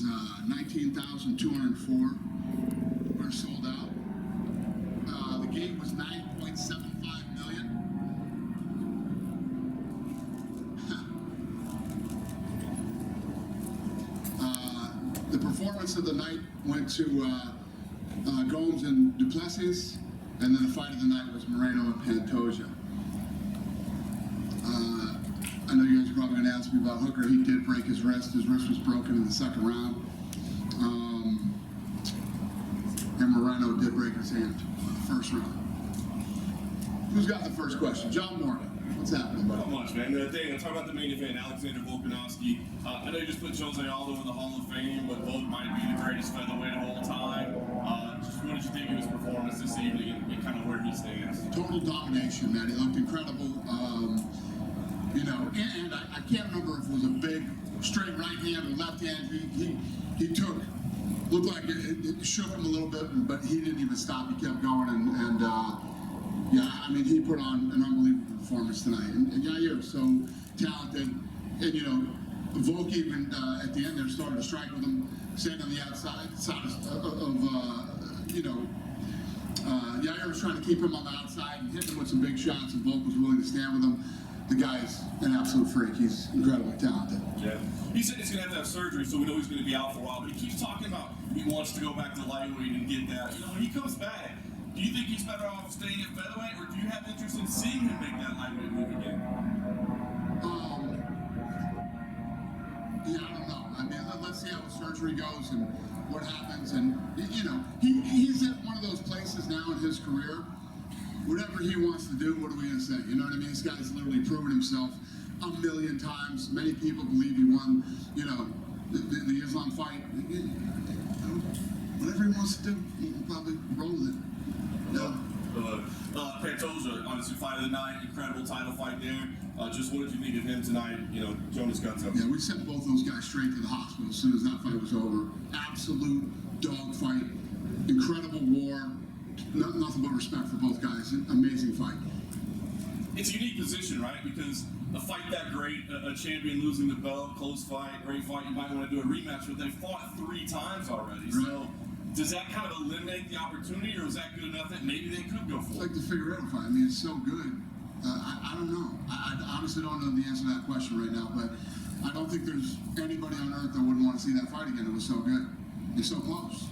was 19,204. We're sold out. The gate was 9.75 million. The performance of the night went to Gomes and Duplessis, and then the fight of the night was Moreno and Pantoja. I know you guys are probably going to ask me about Hooker. He did break his wrist. His wrist was broken in the second round. And Moreno did break his hand in the first round. Who's got the first question? John Morgan. What's happening, buddy? Not much, man. Dang, talk about the main event, Alexander Volkanovski. I know you just put Jose Aldo in the Hall of Fame, but Volk might be the greatest featherweight of all time. Just what did you think of his performance this evening and kind of where he stands? Total domination, man. He looked incredible. You know, and I can't remember if it was a big straight right hand or left hand. He took, looked like it shook him a little bit, but he didn't even stop. He kept going, and yeah, I mean, he put on an unbelievable performance tonight. And Yair, so talented, and you know, Volk even at the end there started to strike with him, standing on the outside of you know, Yair was trying to keep him on the outside and hit him with some big shots, and Volk was willing to stand with him. The guy's an absolute freak. He's incredibly talented. Yeah. He said he's going to have surgery, so we know he's going to be out for a while. But he keeps talking about he wants to go back to lightweight and get that. You know, when he comes back, do you think he's better off staying at featherweight, or do you have interest in seeing him make that lightweight move again? Yeah, I don't know. I mean, let's see how the surgery goes and what happens. And you know, he's at one of those places now in his career. Whatever he wants to do, what are we going to say? You know what I mean? This guy's literally proven himself a million times. Many people believe he won, you know, the Islam fight. You know, whatever he wants to do, he'll probably roll with it. Yeah. Pantoja, obviously, fight of the night, incredible title fight there. Just what did you think of him tonight? You know, Jonas guns up. Yeah, we sent both those guys straight to the hospital as soon as that fight was over. Absolute dog fight, incredible war. Nothing but respect for both guys. Amazing fight. It's a unique position, right? Because a fight that great, a champion losing the belt, close fight, great fight, you might want to do a rematch, but they fought 3 times already. Right. So does that kind of eliminate the opportunity, or is that good enough that maybe they could go for it? It's like the Figueroa fight. I mean, it's so good. I don't know. I honestly don't know the answer to that question right now, but I don't think there's anybody on earth that wouldn't want to see that fight again. It was so good. It's so close.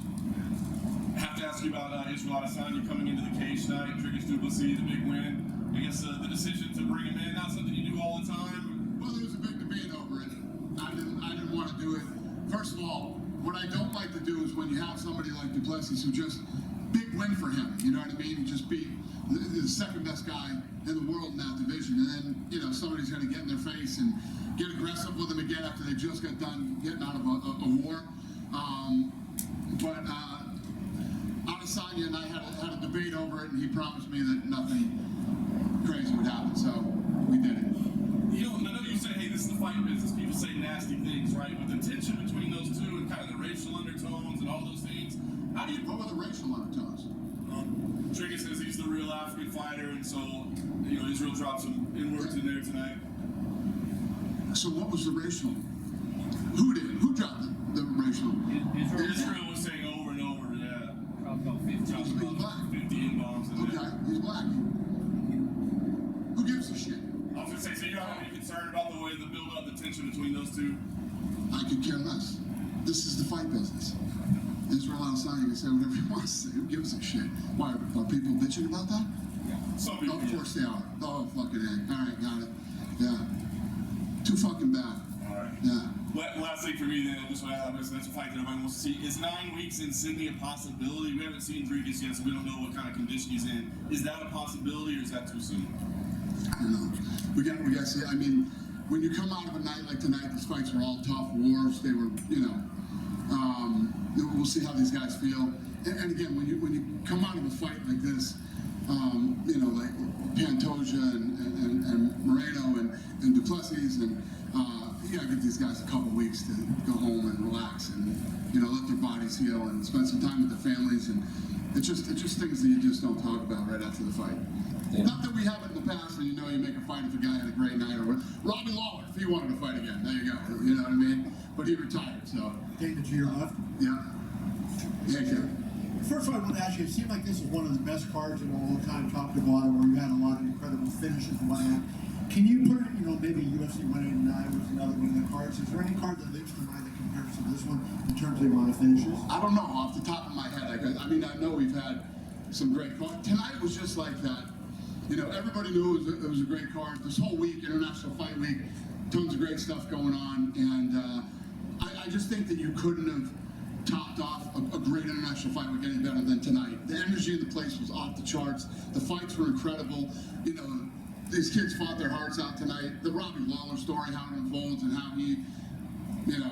I have to ask you about Israel Adesanya coming into the cage tonight. Dricus Duplessis, the big win. I guess the decision to bring him in, not something you do all the time. Well, there was a big debate over it. I didn't want to do it. First of all, what I don't like to do is when you have somebody like Duplessis who just, big win for him, you know what I mean? He just beat the second best guy in the world in that division. And then, you know, somebody's going to get in their face and get aggressive with him again after they just got done getting out of a war. But Adesanya and I had a debate over it, and he promised me that nothing crazy would happen, so we did it. You know, I know you say, hey, this is the fight business. People say nasty things, right? With the tension between those two and kind of the racial undertones and all those things. How do you... What were the racial undertones? Dricus says he's the real African fighter, and so, you know, Israel dropped some N-words in there tonight. So what was the racial? Who did? Who dropped the racial? Israel was saying over and over, yeah. He's black. 50 N-bombs in there. Okay, he's black. Who gives a shit? I was going to say, so you don't have any concern about the way the build-up, the tension between those two? I could care less. This is the fight business. Israel Adesanya can say whatever he wants to say. Who gives a shit? Why, are people bitching about that? Yeah. Some people, of course they are. Oh, fucking A. All right, got it. Yeah. Too fucking bad. All right. Yeah. Last thing for me then, this way that's a fight that everybody wants to see. Is 9 weeks in Sydney a possibility? We haven't seen Dricus yet, so we don't know what kind of condition he's in. Is that a possibility, or is that too soon? I don't know. We got to see. I mean, when you come out of a night like tonight, these fights were all tough wars. They were, you know, we'll see how these guys feel. And again, when you come out of a fight like this, you know, like Pantoja and Moreno and Duplessis, and you gotta give these guys a couple weeks to go home and relax and, you know, let their bodies exhale and spend some time with the families, and it's just things that you just don't talk about right after the fight. Yeah. Not that we haven't in the past, and you know, you make a fight if a guy had a great night, or Robbie Lawler, if he wanted to fight again, there you go. You know what I mean? But he retired, so. Dana, to your left. Yeah. Thank you. First of all, I want to ask you, it seemed like this is one of the best cards in a long time, top to bottom, where you had a lot of incredible finishes and whatnot. Can you put, maybe UFC 189 was another one of the cards. Is there any card that leaps to mind that compares to this one in terms of the amount of finishes? I don't know off the top of my head. I mean, I know we've had some great cards. Tonight was just like that. You know, everybody knew it was a great card. This whole week, International Fight Week, tons of great stuff going on. And I just think that you couldn't have topped off a great international fight week any better than tonight. The energy in the place was off the charts. The fights were incredible. You know, these kids fought their hearts out tonight. The Robbie Lawler story, how it unfolds and how he,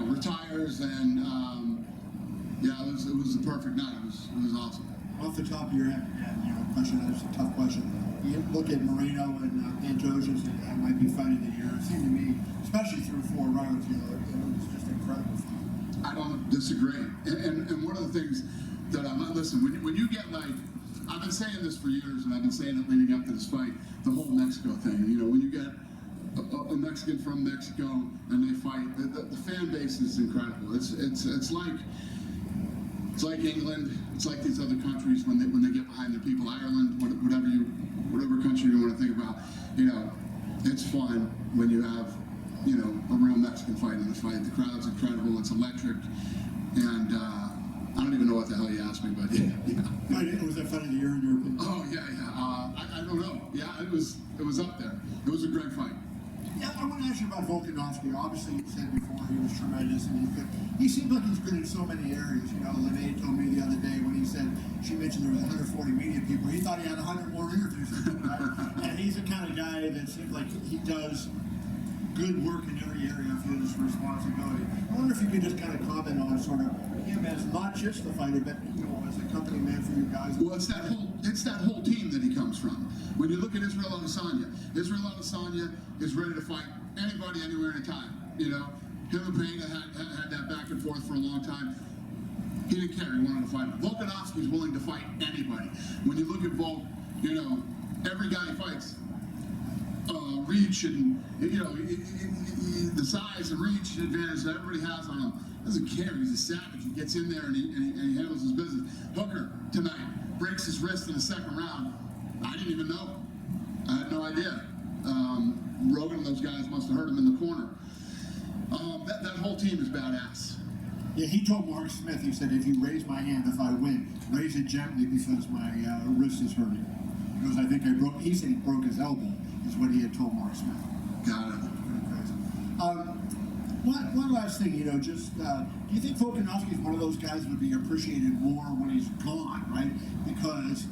retires. And yeah, it was the perfect night. It was awesome. Off the top of your head, question, that's a tough question. You look at Moreno and Antosius, that might be fighting the year. It seemed to me, especially through 4 rounds, it was just incredible. I don't disagree. And one of the things that listen, when you get like, I've been saying this for years, and I've been saying it leading up to this fight, the whole Mexico thing. You know, when you get a Mexican from Mexico and they fight, the fan base is incredible. It's like England. It's like these other countries when they get behind their people. Ireland, whatever country you want to think about. It's fun when you have a real Mexican fight in the fight. The crowd's incredible. It's electric, and I don't even know what the hell you asked me, but yeah. Was that fight of the year in your opinion? Oh yeah. I don't know. Yeah, it was up there. It was a great fight. Yeah, I want to ask you about Volkanovski. Obviously, you said before he was tremendous, and he seems like he's good in so many areas. Lene told me the other day when she mentioned there was 140 media people. He thought he had 100 more interviews than him, right? And he's the kind of guy that seems like he does good work in every area of his responsibility. I wonder if you could just kind of comment on sort of him as not just the fighter, but as a company man for you guys. Well, it's that whole team that he comes from. When you look at Israel Adesanya is ready to fight anybody, anywhere, anytime. Him and Payne had that back and forth for a long time. He didn't care. He wanted to fight him. Volkanovski's willing to fight anybody. When you look at Volk, every guy he fights. Reach and the size and reach advantage that everybody has on him. Doesn't care. He's a savage. He gets in there and he handles his business. Hooker tonight breaks his wrist in the second round. I didn't even know. I had no idea. Rogan and those guys must have heard him in the corner. That whole team is badass. Yeah, he told Mark Smith, he said, if you raise my hand, if I win, raise it gently because my wrist is hurting. Because I think he said he broke his elbow, is what he had told Mark Smith. Got it. One last thing, do you think Volkanovski is one of those guys that would be appreciated more when he's gone, right? Because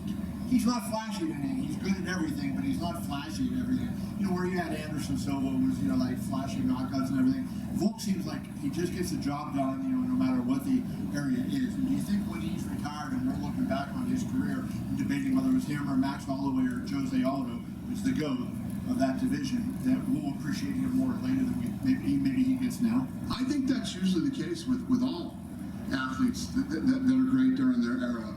he's not flashy at anything. He's good at everything, but he's not flashy at everything. Where you had Anderson Silva was, like flashy knockouts and everything. Volk seems like he just gets the job done, no matter what the area is. And do you think when he's retired and we're looking back on his career and debating whether it was him or Max Holloway or Jose Aldo, who's the GOAT of that division, that we'll appreciate him more later than maybe he gets now? I think that's usually the case with all athletes that are great during their era.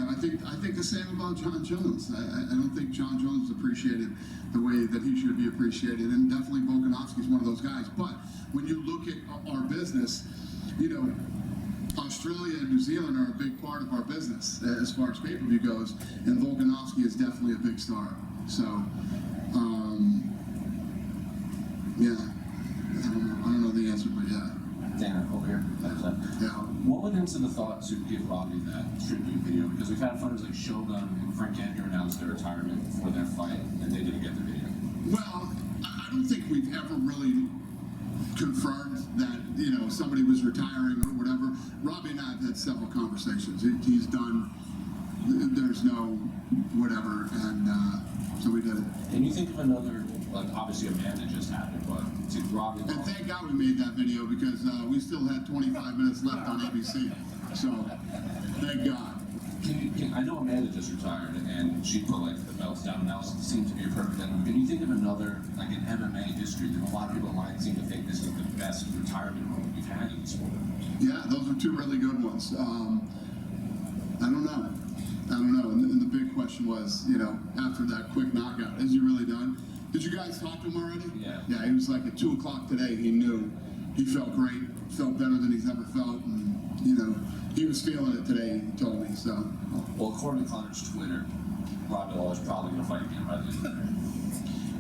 I think the same about John Jones. I don't think John Jones is appreciated the way that he should be appreciated, and definitely Volkanovski is one of those guys. But when you look at our business, Australia and New Zealand are a big part of our business as far as pay-per-view goes, and Volkanovski is definitely a big star. So, yeah, I don't know the answer, but yeah. Dana, over here. Yeah. What went into the thought to give Robbie that tribute video? Because we've had fighters like Shogun and Frank Edgar announce their retirement before their fight, and they didn't get the video. Well, I don't think we've ever really confirmed that somebody was retiring or whatever. Robbie and I have had several conversations. He's done. There's no whatever, and so we did it. Can you think of another? Like obviously Amanda just happened, but to Robbie. And thank God we made that video because we still had 25 minutes left on ABC. So thank God. I know Amanda just retired and she put like the belts down and that seemed to be a perfect ending. Can you think of another, like in MMA history, a lot of people online seem to think this is the best retirement moment we've had in the sport? Yeah, those are two really good ones. I don't know. And the big question was, after that quick knockout, is he really done? Did you guys talk to him already? Yeah. Yeah, he was like at 2 o'clock today. He knew. He felt great. Felt better than he's ever felt. And, he was feeling it today, he told me. So. Well, according to Connor's Twitter, Robbie Lawler's probably going to fight again by the end of the year.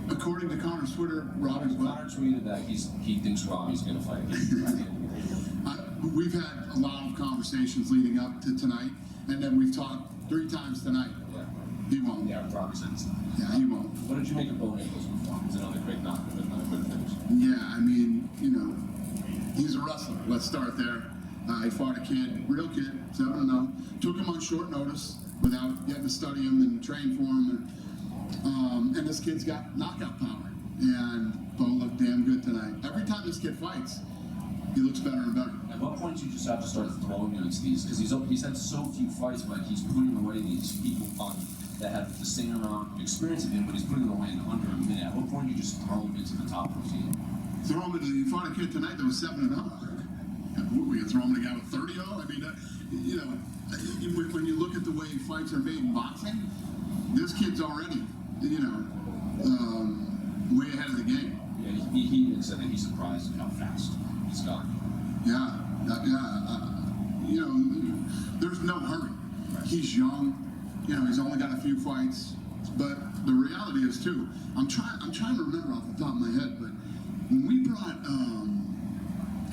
According to Connor's Twitter, Robbie's what? Connor tweeted that he thinks Robbie's going to fight again by the end of the year. We've had a lot of conversations leading up to tonight, and then we've talked 3 times tonight. Yeah. He won't. Yeah, Robbie said it's not. Yeah, he won't. What did you make of Bo Nichols' performance? Another quick knockout, another quick finish. Yeah, I mean, he's a wrestler. Let's start there. He fought a kid, real kid, 7-0. Took him on short notice without getting to study him and train for him. And this kid's got knockout power. And Bo looked damn good tonight. Every time this kid fights, he looks better and better. At what point do you just have to start throwing against these? Because he's had so few fights, but he's putting away these people that have the same amount of experience as him, but he's putting them away in under a minute. At what point do you just throw him into the top routine? Throw him into, you fought a kid tonight that was 7-0. We can throw him in a guy with 30-0? I mean, when you look at the way fights are made in boxing, this kid's already, way ahead of the game. Yeah, he even said that he's surprised at how fast he's gone. Yeah. There's no hurry. He's young. He's only got a few fights. But the reality is too. I'm trying to remember off the top of my head, but when we brought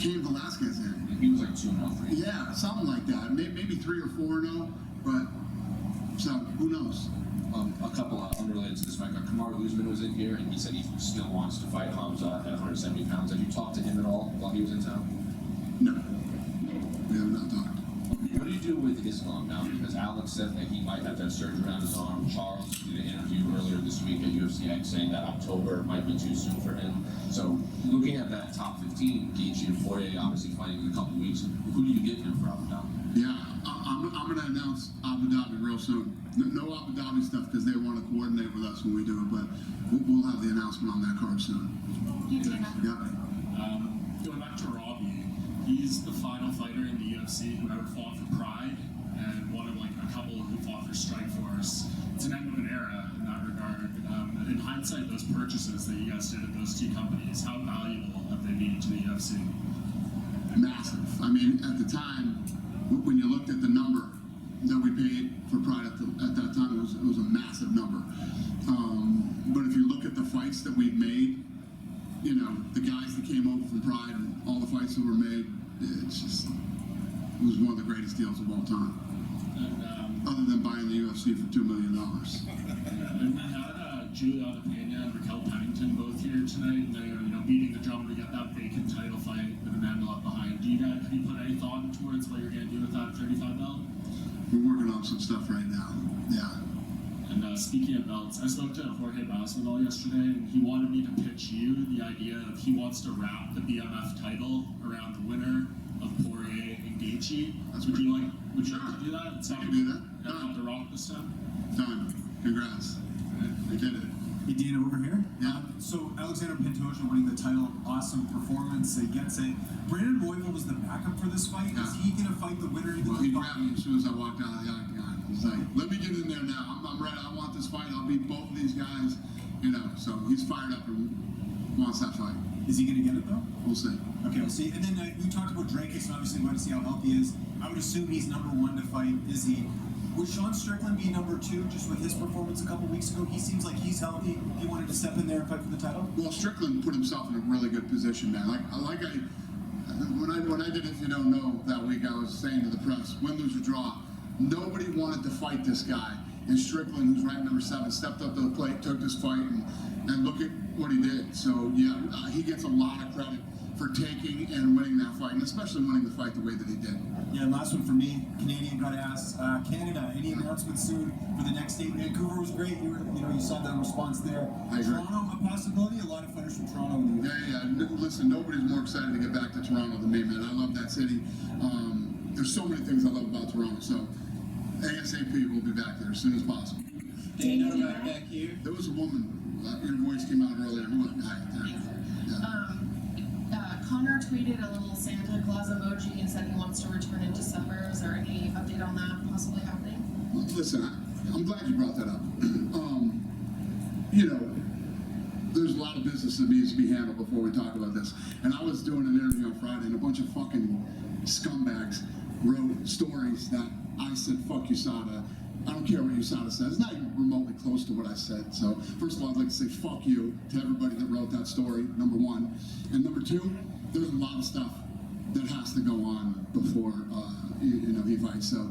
Cain Velasquez in, He was like 2-0. yeah, something like that. Maybe 3 or 4-0. But so who knows? A couple unrelated to this fight. Kamaru Usman was in here, and he said he still wants to fight Hamza at 170 pounds. Have you talked to him at all while he was in town? No, we have not talked. What do you do with Islam now? Because Alex said that he might have to have surgery around his arm. Charles did an interview earlier this week at UFC saying that October might be too soon for him. So, looking at that top 15, Gaethje and Poirier obviously fighting in a couple weeks, who do you give him for Abu Dhabi? Yeah, I'm going to announce Abu Dhabi real soon. No Abu Dhabi stuff because they want to coordinate with us when we do it, but we'll have the announcement on that card soon. Yeah. Going back to Robbie, he's the final fighter in the UFC who ever fought for Pride, and one of a couple who fought for Strikeforce. It's an end of an era in that regard. In hindsight, those purchases that you guys did at those 2 companies, how valuable have they been to the UFC? Massive. I mean, at the time, when you looked at the number that we paid for Pride at that time, it was a massive number. But if you look at the fights that we've made, the guys that came over from Pride and all the fights that were made, it was one of the greatest deals of all time. And, Other than buying the UFC for $2 million. and we had Juliana Pena and Raquel Pennington both here tonight, and they're beating the drum to get that vacant title fight with Amanda left behind. Have you put any thought towards what you're going to do with that 35 belt? We're working on some stuff right now. Yeah. And speaking of belts, I spoke to Jorge Masvidal yesterday, and he wanted me to pitch you the idea of he wants to wrap the BMF title around the winner of Poirier and Gaethje. Would you like to do that? I can do that. Off the rock this time? Done. Congrats. We did it. Hey, Dana, over here. Yeah. So Alexander Pantoja winning the title, awesome performance. He gets it. Brandon Royval was the backup for this fight. Yeah. Is he going to fight the winner? Well, he grabbed me as soon as I walked out of the octagon. He's like, let me get in there now. I'm ready. I want this fight. I'll beat both of these guys. So he's fired up and wants that fight. Is he going to get it, though? We'll see. Okay, we'll see. And then we talked about Dracus, and obviously we want to see how healthy he is. I would assume he's number 1 to fight. Is he? Would Sean Strickland be number 2 just with his performance a couple weeks ago? He seems like he's healthy. He wanted to step in there and fight for the title. Well, Strickland put himself in a really good position, man. When I did If You Don't Know that week, I was saying to the press, win, lose, or draw, nobody wanted to fight this guy. And Strickland, who's ranked number 7, stepped up to the plate, took this fight, and look at what he did. So, yeah, he gets a lot of credit for taking and winning that fight, and especially winning the fight the way that he did. Yeah, and last one for me. Canadian got asked. Canada, any announcements soon for the next date? Vancouver was great. You saw the response there. I agree. Toronto, a possibility. A lot of fighters from Toronto. Yeah. Listen, nobody's more excited to get back to Toronto than me, man. I love that city. There's so many things I love about Toronto. So, ASAP, we'll be back there as soon as possible. Dana, right back here. There was a woman. Your voice came out earlier. Who was Connor tweeted a little Santa Claus emoji and said he wanted wants to return in December. Is there any update on that possibly happening? Listen, I'm glad you brought that up. You know, there's a lot of business that needs to be handled before we talk about this. And I was doing an interview on Friday, and a bunch of fucking scumbags wrote stories that I said, fuck USADA. I don't care what USADA says. It's not even remotely close to what I said. So, first of all, I'd like to say fuck you to everybody that wrote that story, number one. And number two, there's a lot of stuff that has to go on before, he fights. So,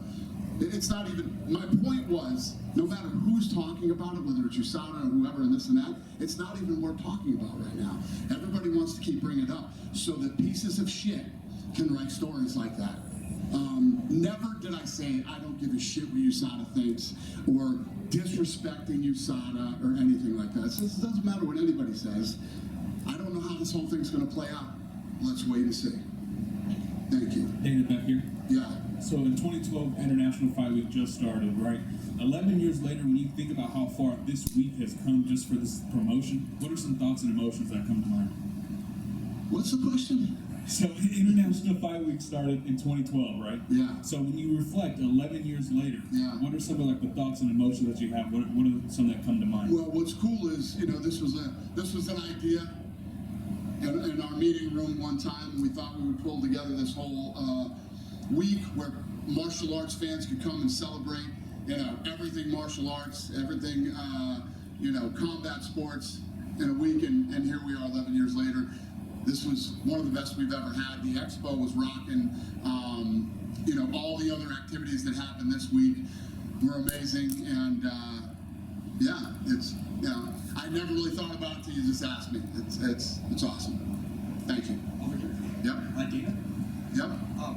it's not even, my point was, no matter who's talking about it, whether it's USADA or whoever and this and that, it's not even worth talking about right now. Everybody wants to keep bringing it up so that pieces of shit can write stories like that. Never did I say I don't give a shit what USADA thinks or disrespecting USADA or anything like that. So it doesn't matter what anybody says. I don't know how this whole thing's going to play out. Let's wait and see. Thank you. Dana, back here. Yeah. So in 2012, International Fight Week just started, right? 11 years later, when you think about how far this week has come just for this promotion, what are some thoughts and emotions that come to mind? What's the question? So International Fight Week started in 2012, right? Yeah. So when you reflect 11 years later, Yeah. what are some of like the thoughts and emotions that you have? What are some that come to mind? Well, what's cool is, this was an idea in our meeting room one time, and we thought we would pull together this whole week where martial arts fans could come and celebrate, everything martial arts, everything, combat sports in a week, and here we are 11 years later. This was one of the best we've ever had. The expo was rocking. All the other activities that happened this week were amazing, and it's I never really thought about it until you just asked me. It's awesome. Thank you. Over here. Yep. Dana. Yep.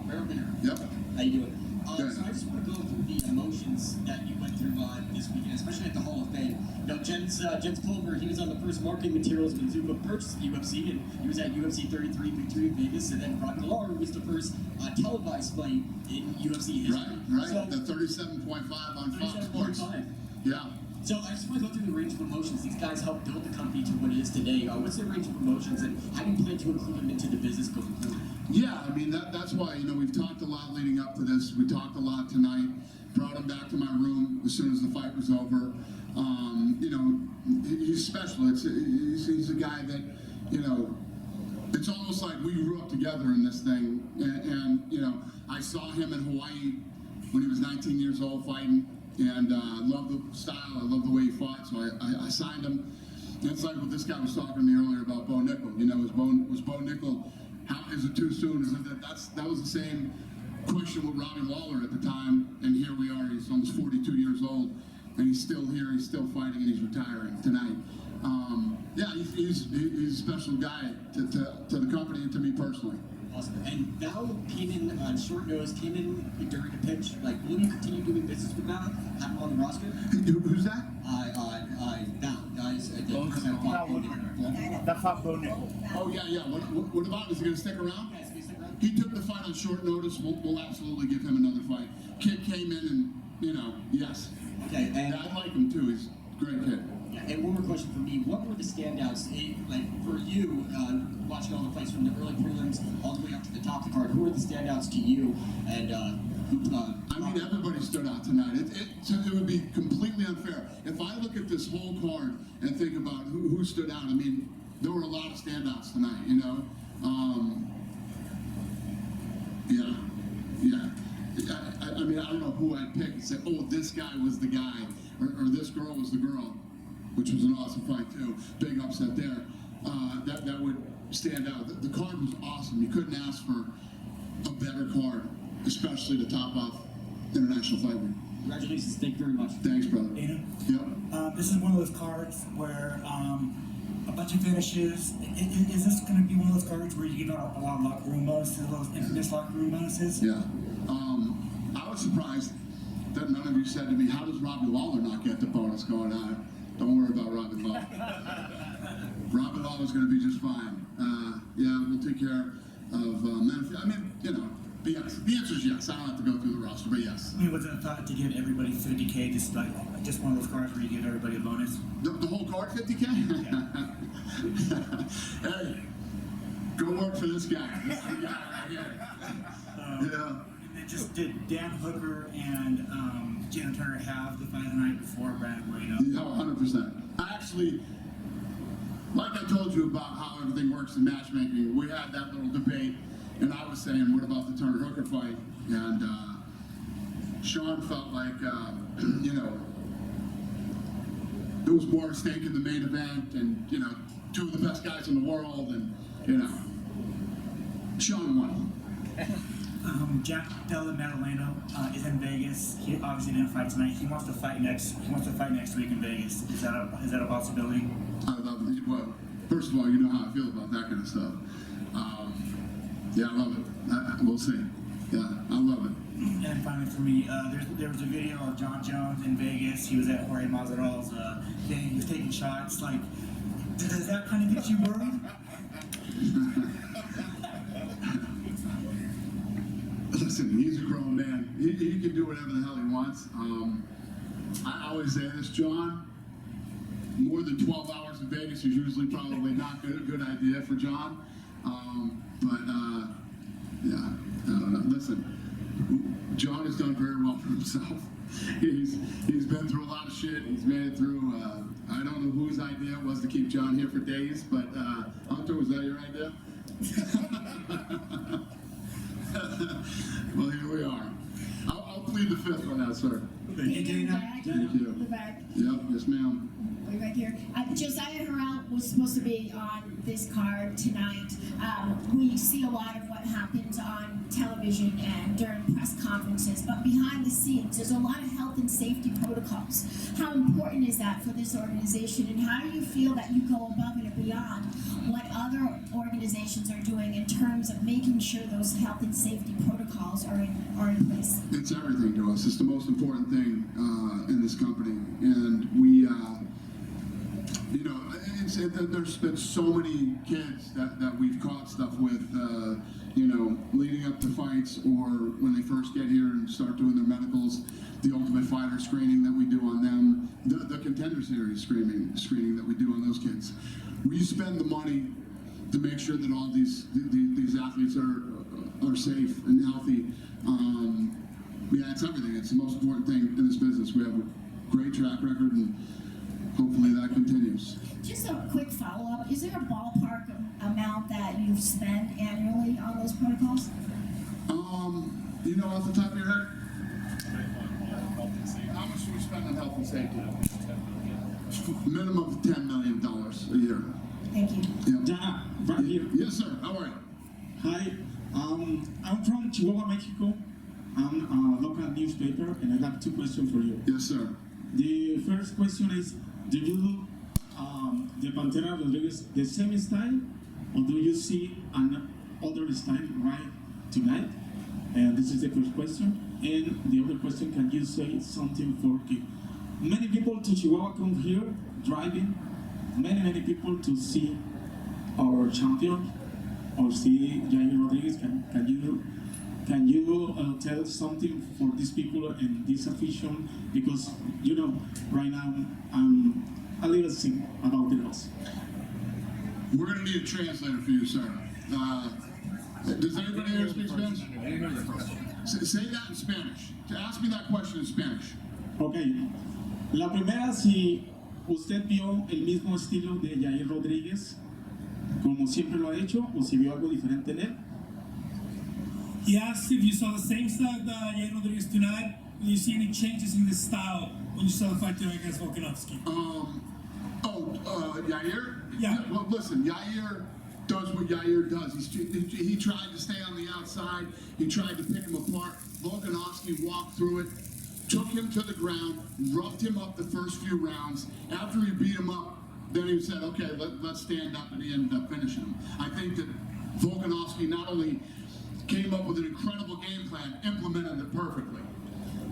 Right over here. Yep. How you doing? Good. So I just want to go through the emotions that you went through this weekend, especially at the Hall of Fame. Jens Pulver, he was on the first marketing materials when Zuko purchased UFC, and he was at UFC 33 Victory in Vegas, and then Robbie Lawler was the first televised fight in UFC history. Right. So, The 37.5 on Fox Sports. 37.5. Yeah. So I just want to go through the range of emotions. These guys helped build the company to what it is today. What's the range of emotions, and how do you plan to include them into the business going forward? Yeah, I mean, that's why, we've talked a lot leading up to this. We talked a lot tonight. Brought him back to my room as soon as the fight was over. He's special. He's a guy that, it's almost like we grew up together in this thing. And I saw him in Hawaii when he was 19 years old fighting. And I love the style, I love the way he fought, so I signed him. And it's like what this guy was talking to me earlier about Bo Nickel. Was Bo Nickel, is it too soon? That was the same question with Robbie Lawler at the time, and here we are, he's almost 42 years old, and he's still here, he's still fighting, and he's retiring tonight. He's a special guy to the company and to me personally. Awesome. And Val came in on short notice, came in during a pinch. Will you continue doing business with Val? Have him on the roster? Who's that? Val, guys. That's not Bo Nickel. Oh, yeah. What about, is he going to stick around? Yes, can you stick around? He took the fight on short notice. We'll absolutely give him another fight. Kid came in and, yes. Okay, and I like him too. He's a great kid. yeah, and one more question for me. What were the standouts, for you, watching all the fights from the early prelims all the way up to the top of the card? Who were the standouts to you? And Everybody stood out tonight. It would be completely unfair. If I look at this whole card and think about who stood out, there were a lot of standouts tonight, Yeah. I don't know who I'd pick and say, oh, this guy was the guy, or this girl was the girl, which was an awesome fight too. Big upset there. That would stand out. The card was awesome. You couldn't ask for a better card, especially to top off International Fight Week. congratulations. Thank you very much. Thanks, brother. Dana? Yep. This is one of those cards where a bunch of finishes. Is this going to be one of those cards where you give out a lot of locker room bonuses, those infamous locker room bonuses? Yeah. I was surprised that none of you said to me, how does Robbie Lawler not get the bonus going on? Don't worry about Robbie Lawler. Robbie Lawler's going to be just fine. We'll take care of Menfield. The answer is yes. I don't have to go through the roster, but yes. Was it a thought to give everybody $50K, just one of those cards where you give everybody a bonus? The whole card, $50K? Hey, go work for this guy. This is the guy right here. It just did Dan Hooker and Jalen Turner have the fight of the night before Brandon Moreno? Yeah, 100%. I actually, like I told you about how everything works in matchmaking, we had that little debate, and I was saying, what about the Turner Hooker fight? And Sean felt like, there was more at stake in the main event, and two of the best guys in the world, and Sean won. Jack Della Maddaleno is in Vegas. He obviously didn't fight tonight. He wants to fight next week in Vegas. Is that a possibility? I love it. Well, first of all, you know how I feel about that kind of stuff. Yeah, I love it. We'll see. Yeah, I love it. And finally, for me, there was a video of John Jones in Vegas. He was at Jorge Masvidal's thing. He was taking shots. Like, does that kind of get you worried? Listen, he's a grown man. He can do whatever the hell he wants. I always say this, John. More than 12 hours in Vegas is usually probably not a good idea for John. Yeah, I don't know. Listen, John has done very well for himself. He's been through a lot of shit. He's made it through. I don't know whose idea it was to keep John here for days, but Hunter, was that your idea? Well, here we are. I'll plead the fifth on that, sir. Thank you, Dana. Thank you. The back. Yep, yes, ma'am. Way right here. Josiah Harrell was supposed to be on this card tonight. We see a lot of what happens on television and during press conferences, but behind the scenes, there's a lot of health and safety protocols. How important is that for this organization, and how do you feel that you go above and beyond what other organizations are doing in terms of making sure those health and safety protocols are in place? It's everything to us. It's the most important thing in this company, and we. There's been so many kids that we've caught stuff with, leading up to fights or when they first get here and start doing their medicals, the Ultimate Fighter screening that we do on them, the Contender Series screening that we do on those kids. We spend the money to make sure that all these athletes are safe and healthy. Yeah, it's everything. It's the most important thing in this business. We have a great track record, and hopefully that continues. Just a quick follow-up. Is there a ballpark amount that you spend annually on those protocols? Off the top of your head? How much do we spend on health and safety? Minimum of $10 million a year. Thank you. Yeah. Dana, right here. Yes, sir. How are you? Hi, I'm from Chihuahua, Mexico. I'm a local newspaper, and I have two questions for you. Yes, sir. The first question is, do you look the Pantera Rodriguez the same style, or do you see another style right tonight? And this is the first question. And the other question, can you say something for many people to Chihuahua come here driving, many people to see our champion or see Jair Rodriguez? Can you tell something for these people and this afición? Because right now I'm a little sick about the loss. We're going to need a translator for you, sir. Does anybody here speak Spanish? Say that in Spanish. Ask me that question in Spanish. Okay. La primera, si usted vio el mismo estilo de Jair Rodríguez, como siempre lo ha hecho, o si vio algo diferente en él. He asked if you saw the same style that Yair Rodriguez tonight. Did you see any changes in the style when you saw the fight tonight against Volkanovski? Yair? Yeah. Well, listen, Yair does what Yair does. He tried to stay on the outside. He tried to pick him apart. Volkanovski walked through it, took him to the ground, roughed him up the first few rounds. After he beat him up, then he said, okay, let's stand up, and he ended up finishing him. I think that Volkanovski not only came up with an incredible game plan, implemented it perfectly.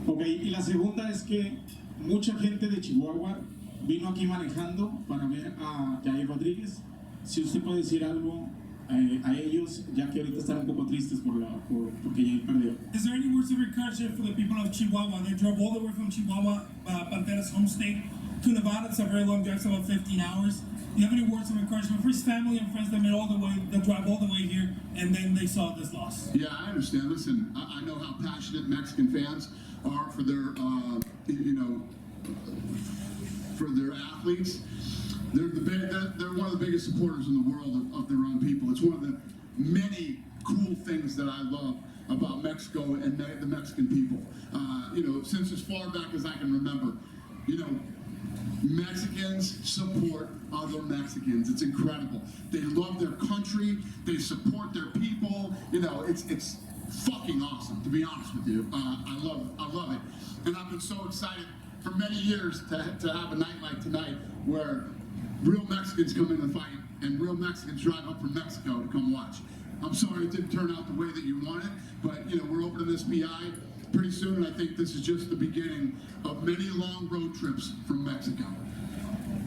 Okay, y la segunda es que mucha gente de Chihuahua vino aquí manejando para ver a Jair Rodríguez. Si usted puede decir algo a ellos, ya que ahorita están un poco tristes porque Jair perdió. Is there any words of encouragement for the people of Chihuahua? They drove all the way from Chihuahua, Pantera's home state, to Nevada. It's a very long drive, it's about 15 hours. Do you have any words of encouragement for his family and friends that made all the way, that drive all the way here, and then they saw this loss? Yeah, I understand. Listen, I know how passionate Mexican fans are for their, for their athletes. They're one of the biggest supporters in the world of their own people. It's one of the many cool things that I love about Mexico and the Mexican people. Since as far back as I can remember, Mexicans support other Mexicans. It's incredible. They love their country. They support their people. It's fucking awesome, to be honest with you. I love it. And I've been so excited for many years to have a night like tonight where real Mexicans come in and fight and real Mexicans drive up from Mexico to come watch. I'm sorry it didn't turn out the way that you wanted, but we're opening this PI pretty soon, and I think this is just the beginning of many long road trips from Mexico.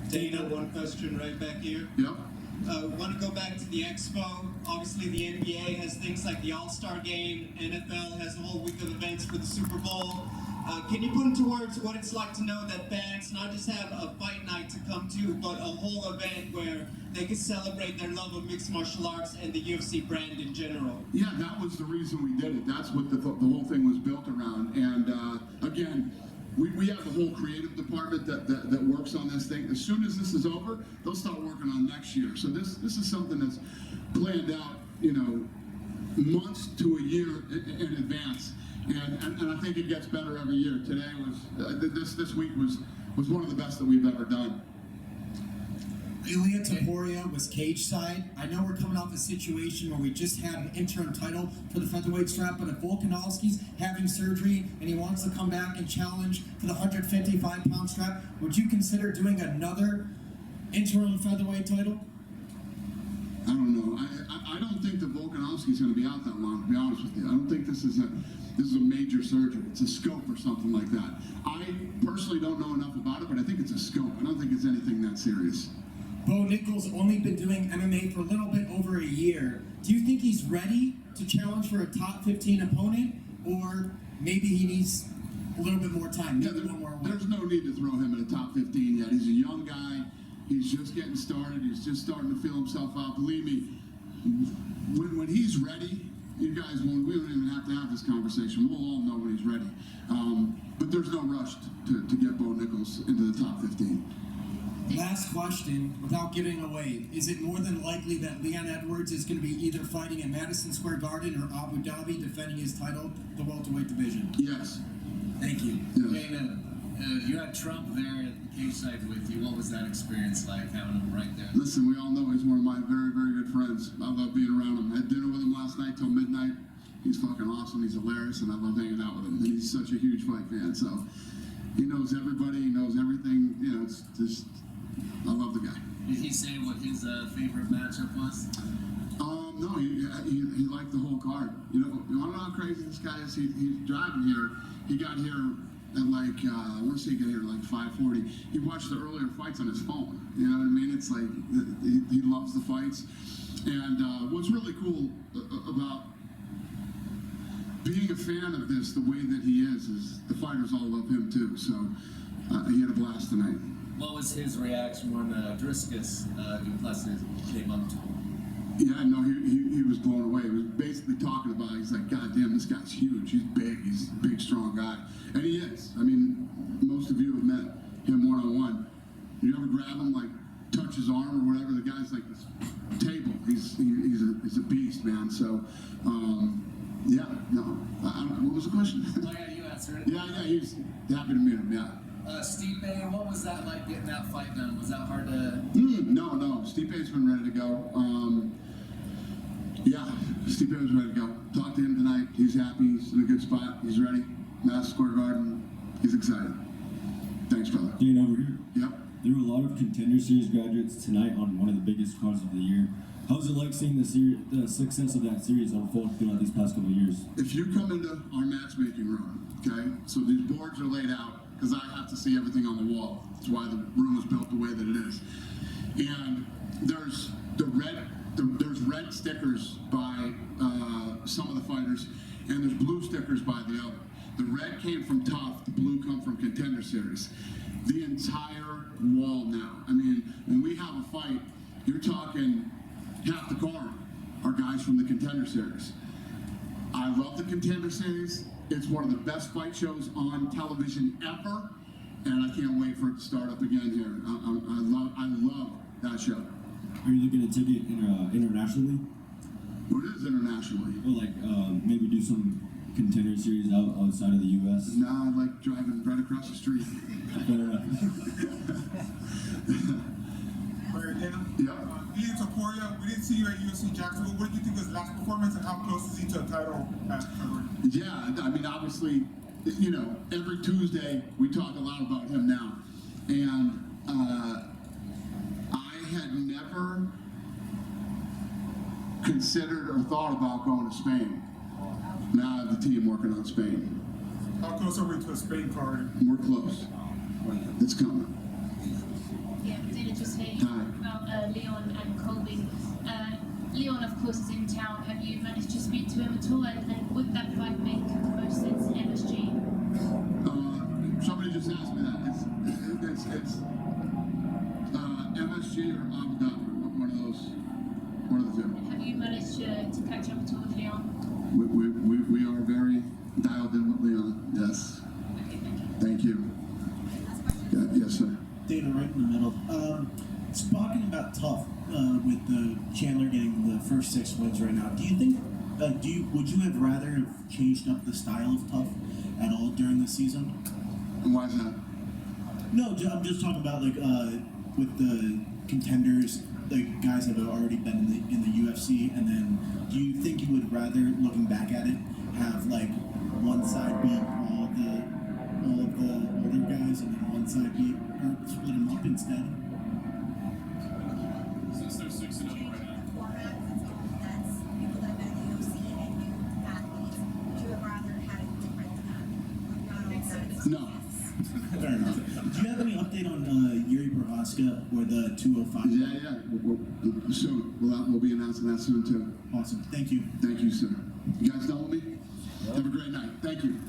Dana, one question right back here. Yep. Want to go back to the Expo. Obviously, the NBA has things like the All-Star Game. NFL has a whole week of events for the Super Bowl. Can you put into words what it's like to know that fans not just have a fight night to come to, but a whole event where they can celebrate their love of mixed martial arts and the UFC brand in general? Yeah, that was the reason we did it. That's what the whole thing was built around. And again, we have a whole creative department that works on this thing. As soon as this is over, they'll start working on next year. So this is something that's planned out, months to a year in advance. And I think it gets better every year. Today was this week was one of the best that we've ever done. Ilya Taporia was cage side. I know we're coming off a situation where we just had an interim title for the featherweight strap, but if Volkanovski's having surgery and he wants to come back and challenge for the 155-pound strap, would you consider doing another interim featherweight title? I don't know. I don't think that Volkanovski's going to be out that long, to be honest with you. I don't think this is a major surgery. It's a scope or something like that. I personally don't know enough about it, but I think it's a scope. I don't think it's anything that serious. Bo Nickal's only been doing MMA for a little bit over a year. Do you think he's ready to challenge for a top 15 opponent, or maybe he needs a little bit more time? There's no need to throw him in the top 15 yet. He's a young guy. He's just getting started. He's just starting to feel himself out. Believe me, when he's ready, you guys won't. We don't even have to have this conversation. We'll all know when he's ready. But there's no rush to get Bo Nickal into the top 15. Last question, without giving away, is it more than likely that Leon Edwards is going to be either fighting in Madison Square Garden or Abu Dhabi defending his title, the welterweight division? Yes. Thank you. Yes. Dana, you had Trump there at the cage side with you. What was that experience like, having him right there? Listen, we all know he's one of my very, very good friends. I love being around him. I had dinner with him last night till midnight. He's fucking awesome. He's hilarious, and I love hanging out with him. And he's such a huge fight fan, so he knows everybody. He knows everything. It's just, I love the guy. Did he say what his favorite matchup was? No, he liked the whole card. You want to know how crazy this guy is? He's driving here. He got here at I want to say he got here at 5:40. He watched the earlier fights on his phone. You know what I mean? It's like he loves the fights. And what's really cool about being a fan of this, the way that he is the fighters all love him too. So he had a blast tonight. What was his reaction when Driscus Duplessis came up to him? Yeah, no, he was blown away. He was basically talking about, he's like, God damn, this guy's huge. He's big. He's a big, strong guy. And he is. I mean, most of you have met him one-on-one. You ever grab him, touch his arm or whatever, the guy's like this table. He's a beast, man. So, yeah, no. What was the question? Oh, yeah, you answered it. Yeah, he was happy to meet him, yeah. Stipe, what was that like getting that fight done? Was that hard to... No. Stipe's been ready to go. Yeah, Stipe was ready to go. Talked to him tonight. He's happy. He's in a good spot. He's ready. Madison Square Garden. He's excited. Thanks, brother. Dana, over here. Yep. There were a lot of Contender Series graduates tonight on one of the biggest cards of the year. How's it like seeing the success of that series unfold throughout these past couple of years? If you come into our matchmaking room, okay, so these boards are laid out because I have to see everything on the wall. That's why the room is built the way that it is. And there's red stickers by some of the fighters, and there's blue stickers by the other. The red came from Tough, the blue come from Contender Series. The entire wall now. I mean, when we have a fight, you're talking half the card are guys from the Contender Series. I love the Contender Series. It's one of the best fight shows on television ever, and I can't wait for it to start up again here. I love that show. Are you looking to take it internationally? What is internationally? Or like maybe do some Contender Series outside of the U.S.? Nah, I like driving right across the street. Fair enough. Yeah. Ian Topuria, we didn't see you at UFC Jacksonville. What did you think of his last performance, and how close is he to a title match? Yeah, I mean, obviously, you know, every Tuesday we talk a lot about him now. And I had never considered or thought about going to Spain. Now I have the team working on Spain. How close are we to a Spain card? We're close. It's coming. Yeah, Dana, just here Hi. about Leon and Colby. Leon, of course, is in town. Have you managed to speak to him at all? And would that fight make the most sense in MSG? Somebody just asked me that. It's MSG or Abu Dhabi. One of the two. Have you managed to catch up at all with Leon? We are very dialed in with Leon. Yes. Okay, thank you. Thank you. Yes, sir. Dana, right in the middle. Talking about Tough, with the Chandler getting the first 6 wins right now, do you think, would you have rather have changed up the style of Tough at all during the season? And why is that? No, I'm just talking about like with the contenders, like guys that have already been in the UFC, and then do you think you would rather, looking back at it, have like one side beat all of the older guys and then one side beat, or split them up instead? Since they're 6-0 right now. No. Fair enough. Do you have any update on Yuri Prohaska or the 205? Yeah. Soon. We'll be announcing that soon too. Awesome. Thank you. Thank you, sir. You guys done with me? Have a great night. Thank you.